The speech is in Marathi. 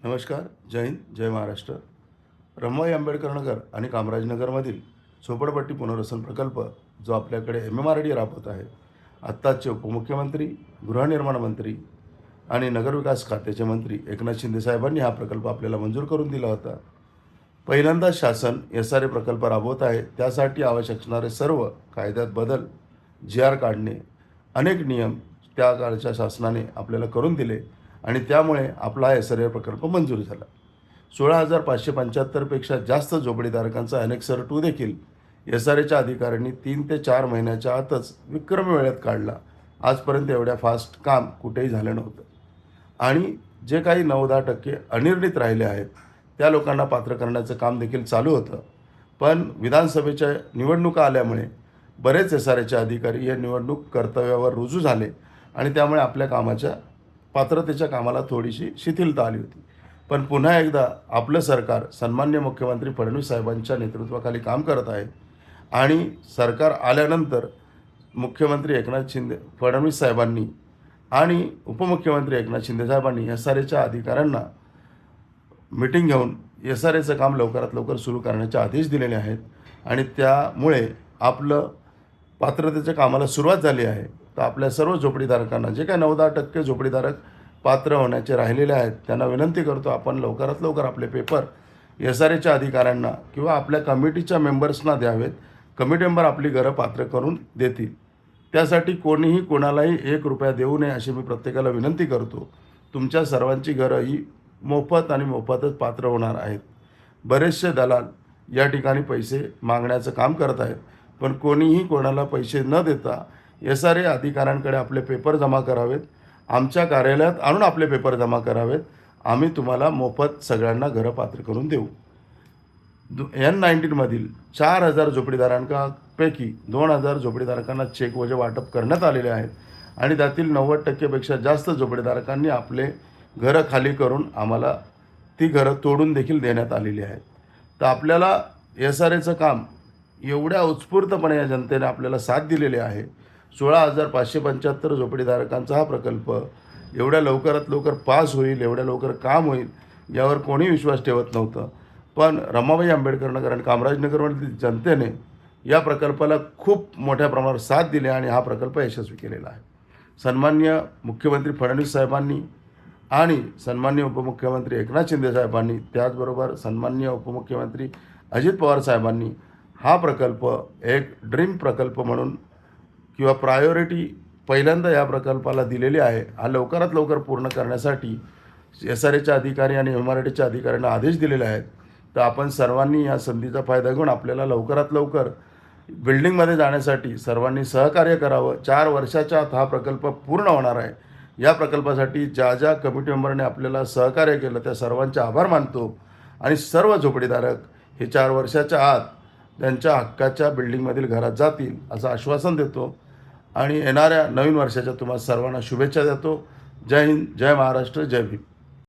नमस्कार. जय हिंद, जय महाराष्ट्र. रमाबाई आंबेडकर नगर आणि कामराजनगरमधील झोपडपट्टी पुनर्वसन प्रकल्प जो आपल्याकडे MMRD राबवत आहे. आत्ताचे उपमुख्यमंत्री, गृहनिर्माण मंत्री आणि नगरविकास खात्याचे मंत्री एकनाथ शिंदे साहेबांनी हा प्रकल्प आपल्याला मंजूर करून दिला होता. पहिल्यांदा शासन SRA प्रकल्प राबवत आहे. त्यासाठी आवश्यक असणारे सर्व कायद्यात बदल, GR काढणे, अनेक नियम त्या काळच्या शासनाने आपल्याला करून दिले आणि त्यामुळे आपला हा SRA प्रकल्प मंजूर झाला. 16,575 पेक्षा जास्त झोपडीधारकांचा ॲनेक्सर 2 देखील SRAच्या अधिकाऱ्यांनी 3 ते 4 महिन्याच्या आतच विक्रमी वेळेत काढला. आजपर्यंत एवढ्या फास्ट काम कुठेही झालं नव्हतं. आणि जे काही 9-10% अनिर्णित राहिले आहेत त्या लोकांना पात्र करण्याचं काम देखील चालू होतं. पण विधानसभेच्या निवडणुका आल्यामुळे बरेच SRAचे अधिकारी हे निवडणूक कर्तव्यावर रुजू झाले आणि त्यामुळे आपल्या कामाच्या पात्रतेच्या कामाला थोडीशी शिथिलता आली होती. पण पुन्हा एकदा आपलं सरकार सन्माननीय मुख्यमंत्री फडणवीस साहेबांच्या नेतृत्वाखाली काम करत आहे आणि सरकार आल्यानंतर मुख्यमंत्री एकनाथ शिंदे फडणवीस साहेबांनी आणि उपमुख्यमंत्री एकनाथ शिंदे साहेबांनी SRAच्या अधिकाऱ्यांना मीटिंग घेऊन SRAचं काम लवकरात लवकर सुरू करण्याचे आदेश दिलेले आहेत आणि त्यामुळे आपलं पात्रतेच्या कामाला सुरुवात झाली आहे. तर आपल्या सर्व झोपडीधारकांना जे काही 9-10% झोपडीधारक पात्र होण्याचे राहिलेले आहेत त्यांना विनंती करतो, आपण लवकरात लवकर आपले पेपर SRAच्या अधिकाऱ्यांना किंवा आपल्या कमिटीच्या मेंबर्सना द्यावेत. कमिटी मेंबर आपली घरं पात्र करून देतील. त्यासाठी कोणीही कोणालाही ₹1 देऊ नये अशी मी प्रत्येकाला विनंती करतो. तुमच्या सर्वांची घरं ही मोफत आणि मोफतच पात्र होणार आहेत. बरेचसे दलाल या ठिकाणी पैसे मागण्याचं काम करत आहेत, पण कोणीही कोणाला पैसे न देता SRA अधिकाऱ्यांकडे आपले पेपर जमा करावेत. आमच्या कार्यालयात आणून आपले पेपर जमा करावेत. आम्ही तुम्हाला मोफत सगळ्यांना घरं पात्र करून देऊ. N19मधील 4,000 झोपडीधारकांपैकी 2,000 झोपडीधारकांना चेक वजे वाटप करण्यात आलेले आहेत आणि त्यातील 90% पेक्षा जास्त झोपडीधारकांनी आपले घरं खाली करून आम्हाला ती घरं तोडून देखील देण्यात आलेली आहेत. तर आपल्याला SRAचं काम एवढ्या उत्स्फूर्तपणे या जनतेने आपल्याला साथ दिलेली आहे. 16,575 झोपडीधारकांचा हा प्रकल्प एवढ्या लवकरात लवकर पास होईल, एवढ्या लवकर काम होईल यावर कोणी विश्वास ठेवत नव्हतं. पण रमाबाई आंबेडकर नगर आणि कामराजनगरमधील जनतेने या प्रकल्पाला खूप मोठ्या प्रमाणावर साथ दिली आणि हा प्रकल्प यशस्वी केलेला आहे. सन्माननीय मुख्यमंत्री फडणवीस साहेबांनी आणि सन्माननीय उपमुख्यमंत्री एकनाथ शिंदे साहेबांनी, त्याचबरोबर सन्माननीय उपमुख्यमंत्री अजित पवार साहेबांनी हा प्रकल्प एक ड्रीम प्रकल्प म्हणून किंवा प्रायोरिटी पहिल्यांदा या प्रकल्पाला दिलेली आहे. हा लवकरात लवकर पूर्ण करण्यासाठी SRAच्या अधिकारी आणि MMRDच्या अधिकाऱ्यांना आदेश दिलेले आहेत. तर आपण सर्वांनी या संधीचा फायदा घेऊन आपल्याला लवकरात लवकर बिल्डिंगमध्ये जाण्यासाठी सर्वांनी सहकार्य करावं. 4 वर्षाच्या आत हा प्रकल्प पूर्ण होणार आहे. या प्रकल्पासाठी ज्या ज्या कमिटी मेंबरने आपल्याला सहकार्य केलं त्या सर्वांचे आभार मानतो आणि सर्व झोपडीधारक हे 4 वर्षाच्या आत त्यांच्या हक्काच्या बिल्डिंगमधील घरात जातील असं आश्वासन देतो आणि येणाऱ्या नवीन वर्षाच्या तुम्हाला सर्वांना शुभेच्छा देतो. जय हिंद, जय महाराष्ट्र, जय भीम.